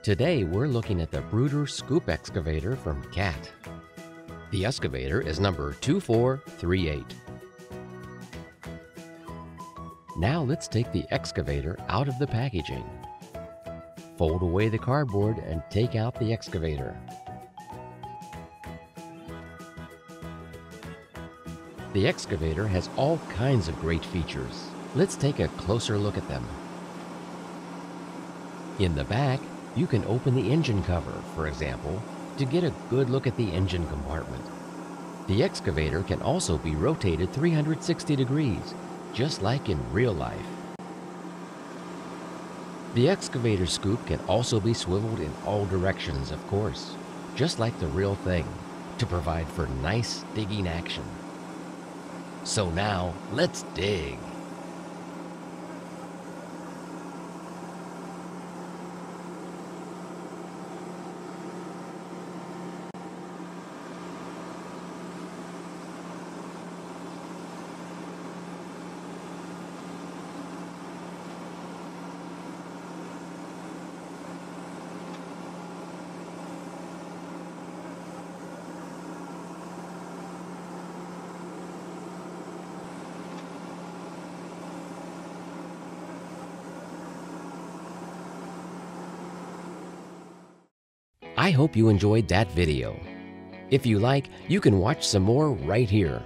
Today we're looking at the Brooder Scoop Excavator from CAT. The excavator is number 2438. Now let's take the excavator out of the packaging. Fold away the cardboard and take out the excavator. The excavator has all kinds of great features. Let's take a closer look at them. In the back, you can open the engine cover, for example, to get a good look at the engine compartment. The excavator can also be rotated 360 degrees, just like in real life. The excavator scoop can also be swiveled in all directions, of course, just like the real thing, to provide for nice digging action. So now, let's dig. I hope you enjoyed that video. If you like, you can watch some more right here.